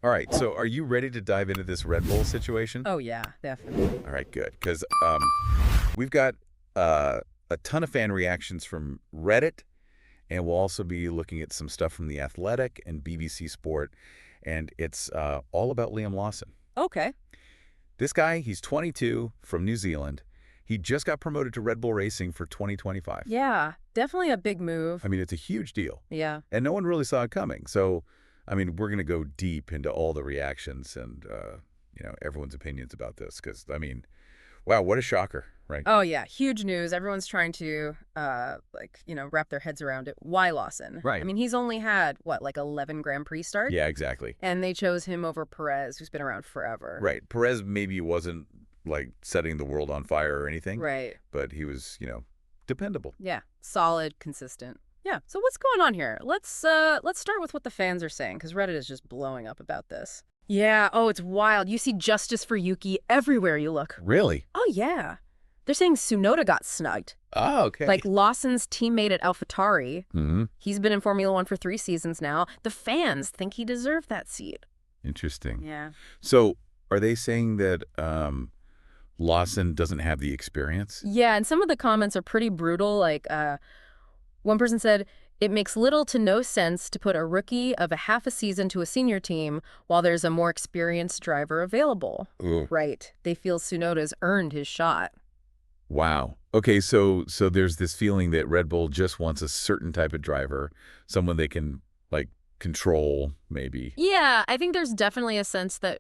All right, so are you ready to dive into this Red Bull situation? Oh, yeah, definitely. All right, good, because we've got a ton of fan reactions from Reddit, and we'll also be looking at some stuff from The Athletic and BBC Sport, and it's all about Liam Lawson. Okay. This guy, he's 22, from New Zealand. He just got promoted to Red Bull Racing for 2025. Yeah, definitely a big move. I mean, it's a huge deal, Yeah. and no one really saw it coming. So, I mean, we're going to go deep into all the reactions and, everyone's opinions about this because, I mean, wow, what a shocker, right? Oh, yeah, huge news. Everyone's trying to, wrap their heads around it. Why Lawson? Right. I mean, he's only had, 11 Grand Prix starts? Yeah, exactly. And they chose him over Perez, who's been around forever. Right. Perez maybe wasn't, like, setting the world on fire or anything. Right. But he was, dependable. Yeah, solid, consistent. Yeah, so what's going on here? Let's start with what the fans are saying, because Reddit is just blowing up about this. Yeah, oh, it's wild. You see justice for Yuki everywhere you look. Really? Oh, yeah. They're saying Tsunoda got snugged. Oh, okay. Like Lawson's teammate at AlphaTauri. Mm-hmm. He's been in Formula One for 3 seasons now. The fans think he deserved that seat. Interesting. Yeah. So are they saying that Lawson doesn't have the experience? Yeah, and some of the comments are pretty brutal. Like, one person said, it makes little to no sense to put a rookie of a half a season to a senior team while there's a more experienced driver available. Ugh. Right. They feel Tsunoda's earned his shot. Wow. Okay, so there's this feeling that Red Bull just wants a certain type of driver, someone they can, like, control, maybe. Yeah, I think there's definitely a sense that,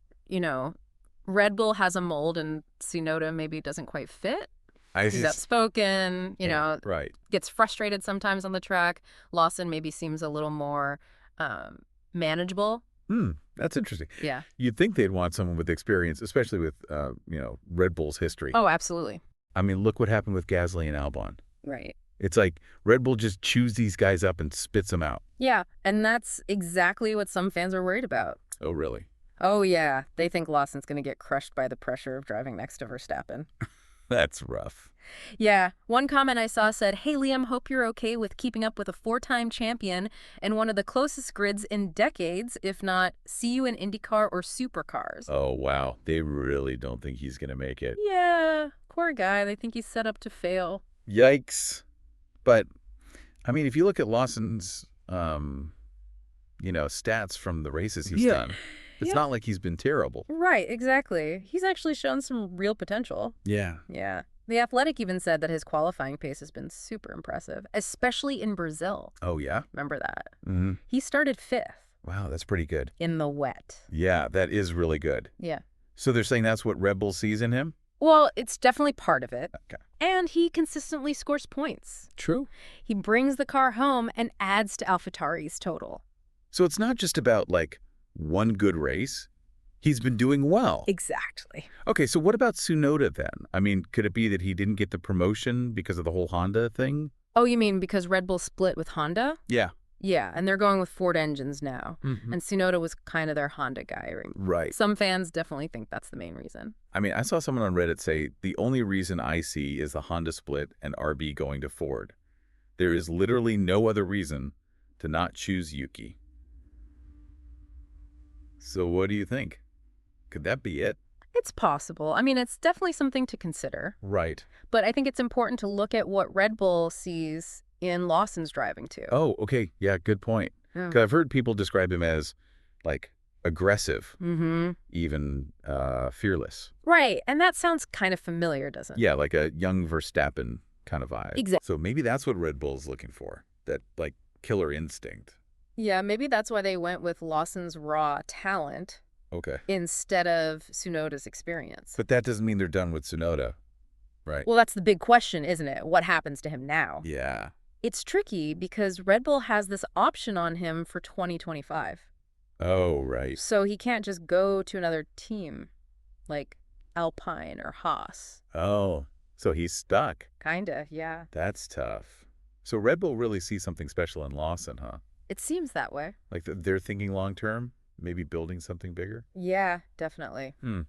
Red Bull has a mold and Tsunoda maybe doesn't quite fit. He's outspoken, right. gets frustrated sometimes on the track. Lawson maybe seems a little more manageable. That's interesting. Yeah. You'd think they'd want someone with experience, especially with, Red Bull's history. Oh, absolutely. I mean, look what happened with Gasly and Albon. Right. It's like Red Bull just chews these guys up and spits them out. Yeah, and that's exactly what some fans are worried about. Oh, really? Oh, yeah. They think Lawson's going to get crushed by the pressure of driving next to Verstappen. That's rough. Yeah. One comment I saw said, hey, Liam, hope you're okay with keeping up with a 4-time champion and one of the closest grids in decades, if not, see you in IndyCar or supercars. Oh, wow. They really don't think he's going to make it. Yeah. Poor guy. They think he's set up to fail. Yikes. But, I mean, if you look at Lawson's, stats from the races he's done, it's not like he's been terrible. Right, exactly. He's actually shown some real potential. Yeah. Yeah. The Athletic even said that his qualifying pace has been super impressive, especially in Brazil. Oh, yeah? Remember that? Mm-hmm. He started 5th. Wow, that's pretty good. In the wet. Yeah, that is really good. Yeah. So they're saying that's what Red Bull sees in him? Well, it's definitely part of it. Okay. And he consistently scores points. True. He brings the car home and adds to AlphaTauri's total. So it's not just about, like, one good race. He's been doing well. Exactly. Okay, so what about Tsunoda then? I mean, could it be that he didn't get the promotion because of the whole Honda thing? Oh, you mean because Red Bull split with Honda? Yeah. Yeah, and they're going with Ford engines now. Mm-hmm. And Tsunoda was kind of their Honda guy. Right. Some fans definitely think that's the main reason. I mean, I saw someone on Reddit say, the only reason I see is the Honda split and RB going to Ford. There is literally no other reason to not choose Yuki. So what do you think? Could that be it? It's possible. I mean, it's definitely something to consider. Right. But I think it's important to look at what Red Bull sees in Lawson's driving too. Oh, okay. Yeah, good point. Yeah. 'Cause I've heard people describe him as, like, aggressive, Mm-hmm. even fearless. Right, and that sounds kind of familiar, doesn't it? Yeah, like a young Verstappen kind of vibe. Exactly. So maybe that's what Red Bull's looking for, that, like, killer instinct. Yeah, maybe that's why they went with Lawson's raw talent Okay. instead of Tsunoda's experience. But that doesn't mean they're done with Tsunoda, right? Well, that's the big question, isn't it? What happens to him now? Yeah. It's tricky because Red Bull has this option on him for 2025. Oh, right. So he can't just go to another team like Alpine or Haas. Oh, so he's stuck. Kinda, yeah. That's tough. So Red Bull really sees something special in Lawson, huh? It seems that way. Like they're thinking long term, maybe building something bigger? Yeah, definitely. We'll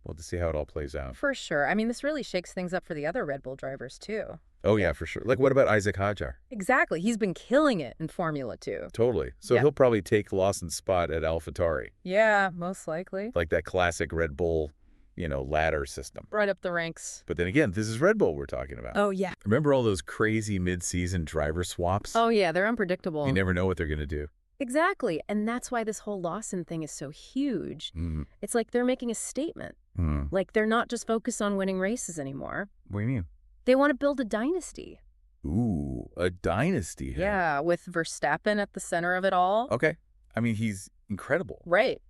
have to see how it all plays out. For sure. I mean, this really shakes things up for the other Red Bull drivers, too. Oh, yeah, for sure. Like, what about Isaac Hadjar? Exactly. He's been killing it in Formula 2. Totally. So Yeah. he'll probably take Lawson's spot at AlphaTauri, Yeah, most likely. like that classic Red Bull, ladder system. Right up the ranks. But then again, this is Red Bull we're talking about. Oh, yeah. Remember all those crazy mid-season driver swaps? Oh, yeah, they're unpredictable. You never know what they're going to do. Exactly. And that's why this whole Lawson thing is so huge. Mm. It's like they're making a statement. Mm. Like they're not just focused on winning races anymore. What do you mean? They want to build a dynasty. Ooh, a dynasty. Huh? Yeah, with Verstappen at the center of it all. Okay. I mean, he's incredible. Right.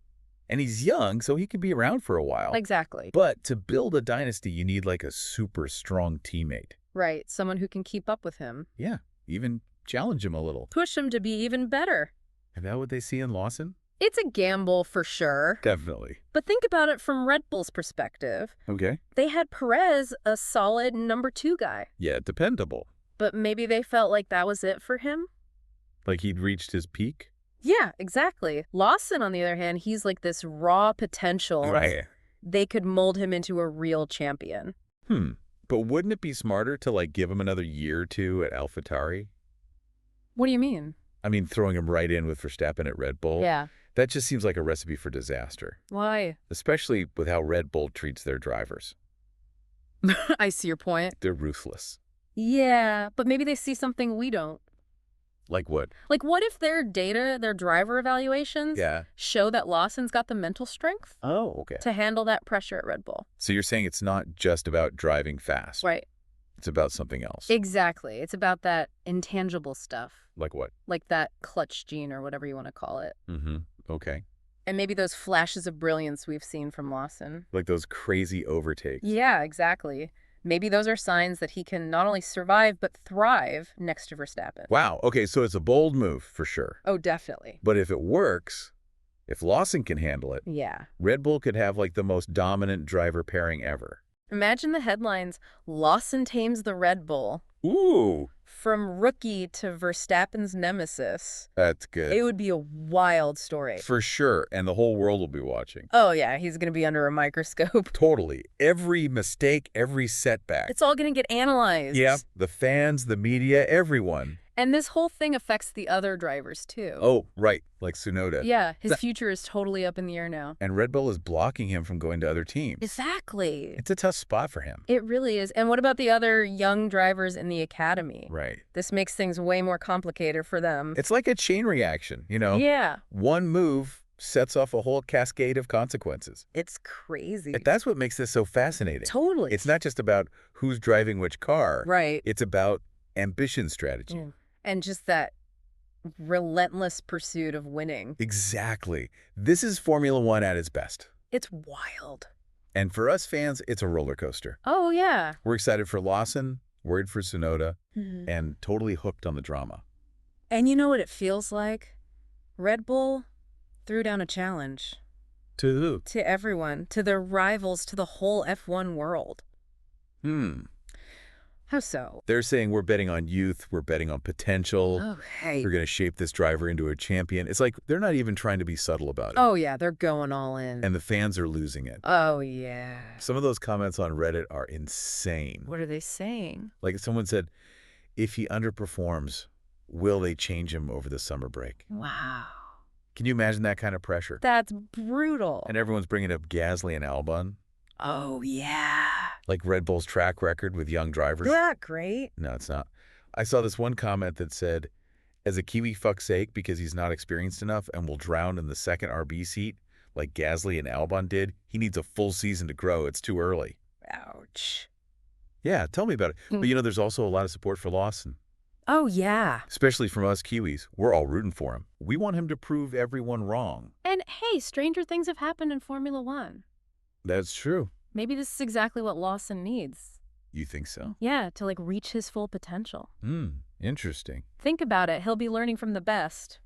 And he's young, so he could be around for a while. Exactly. But to build a dynasty, you need like a super strong teammate. Right. Someone who can keep up with him. Yeah, even challenge him a little. Push him to be even better. Is that what they see in Lawson? It's a gamble for sure. Definitely. But think about it from Red Bull's perspective. Okay. They had Perez, a solid number 2 guy. Yeah, dependable. But maybe they felt like that was it for him? Like he'd reached his peak? Yeah, exactly. Lawson, on the other hand, he's like this raw potential. Right. They could mold him into a real champion. But wouldn't it be smarter to like give him another year or two at AlphaTauri? What do you mean? I mean, throwing him right in with Verstappen at Red Bull? Yeah. That just seems like a recipe for disaster. Why? Especially with how Red Bull treats their drivers. I see your point. They're ruthless. Yeah, but maybe they see something we don't. Like what? Like, what if their data, their driver evaluations, Yeah. show that Lawson's got the mental strength Oh, okay. to handle that pressure at Red Bull? So you're saying it's not just about driving fast. Right. It's about something else. Exactly. It's about that intangible stuff, Like what? like that clutch gene or whatever you want to call it. Mm-hmm. Okay. And maybe those flashes of brilliance we've seen from Lawson. Like those crazy overtakes. Yeah, exactly. Maybe those are signs that he can not only survive, but thrive next to Verstappen. Wow. Okay, so it's a bold move for sure. Oh, definitely. But if it works, if Lawson can handle it, Yeah. Red Bull could have like the most dominant driver pairing ever. Imagine the headlines, Lawson tames the Red Bull. Ooh, From rookie to Verstappen's nemesis. that's good. It would be a wild story. For sure. And the whole world will be watching. Oh, yeah, he's going to be under a microscope. Totally. Every mistake, every setback. It's all going to get analyzed. Yeah. The fans, the media, everyone. And this whole thing affects the other drivers, too. Oh, right. Like Tsunoda. Yeah, his future is totally up in the air now. And Red Bull is blocking him from going to other teams. Exactly. It's a tough spot for him. It really is. And what about the other young drivers in the academy? Right. This makes things way more complicated for them. It's like a chain reaction, Yeah, One move sets off a whole cascade of consequences. it's crazy. And that's what makes this so fascinating. Totally. It's not just about who's driving which car. Right. It's about ambition strategy. Yeah. And just that relentless pursuit of winning. Exactly. This is Formula One at its best. It's wild. And for us fans, it's a roller coaster. Oh, yeah. We're excited for Lawson, worried for Tsunoda, Mhm. and totally hooked on the drama. And you know what it feels like? Red Bull threw down a challenge To who? to everyone, to their rivals, to the whole F1 world. How so? They're saying we're betting on youth, we're betting on potential. Oh, hey. We're going to shape this driver into a champion. It's like they're not even trying to be subtle about it. Oh, yeah, they're going all in. And the fans are losing it. Oh, yeah. Some of those comments on Reddit are insane. What are they saying? Like someone said, if he underperforms, will they change him over the summer break? Wow. Can you imagine that kind of pressure? That's brutal. And everyone's bringing up Gasly and Albon, Oh, yeah. like Red Bull's track record with young drivers. Isn't that great? No, it's not. I saw this one comment that said, as a Kiwi fuck's sake because he's not experienced enough and will drown in the second RB seat like Gasly and Albon did, he needs a full season to grow. It's too early. Ouch. Yeah, tell me about it. But there's also a lot of support for Lawson, Oh, yeah. especially from us Kiwis. We're all rooting for him. We want him to prove everyone wrong. And hey, stranger things have happened in Formula One. That's true. Maybe this is exactly what Lawson needs. You think so? Yeah, to like reach his full potential. Interesting. Think about it. He'll be learning from the best.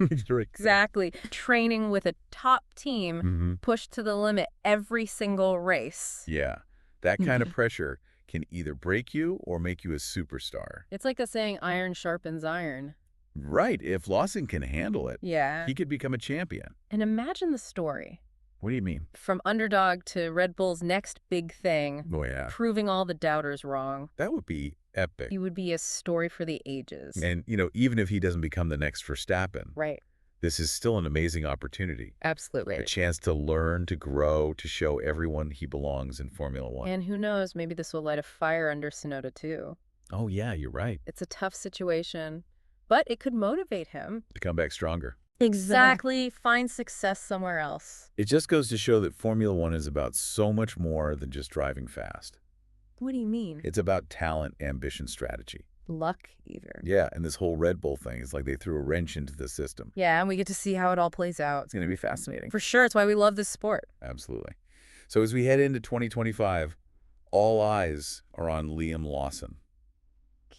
Exactly. Exactly. Training with a top team, pushed to the limit every single race. Yeah. That kind of pressure can either break you or make you a superstar. It's like the saying, iron sharpens iron. Right. If Lawson can handle it, Yeah. he could become a champion. And imagine the story. What do you mean? From underdog to Red Bull's next big thing, Oh, yeah. proving all the doubters wrong. That would be epic. He would be a story for the ages. And, even if he doesn't become the next Verstappen, Right. this is still an amazing opportunity. Absolutely. A chance to learn, to grow, to show everyone he belongs in Formula One. And who knows, maybe this will light a fire under Tsunoda too. Oh, yeah, you're right. It's a tough situation, but it could motivate him. To come back stronger. Exactly. Find success somewhere else. It just goes to show that Formula One is about so much more than just driving fast. What do you mean? It's about talent, ambition, strategy. Luck, either. Yeah, and this whole Red Bull thing is like they threw a wrench into the system. Yeah, and we get to see how it all plays out. It's going to be fascinating. For sure, it's why we love this sport. Absolutely. So as we head into 2025, all eyes are on Liam Lawson.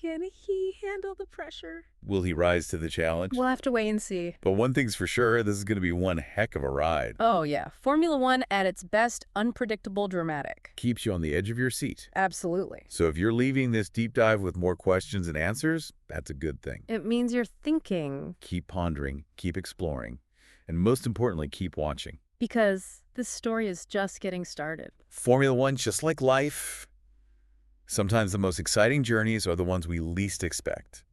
Can he handle the pressure? Will he rise to the challenge? We'll have to wait and see. But one thing's for sure, this is going to be one heck of a ride. Oh, yeah. Formula One at its best, unpredictable, dramatic. Keeps you on the edge of your seat. Absolutely. So if you're leaving this deep dive with more questions and answers, that's a good thing. It means you're thinking. Keep pondering, keep exploring, and most importantly, keep watching. Because this story is just getting started. Formula One, just like life, sometimes the most exciting journeys are the ones we least expect.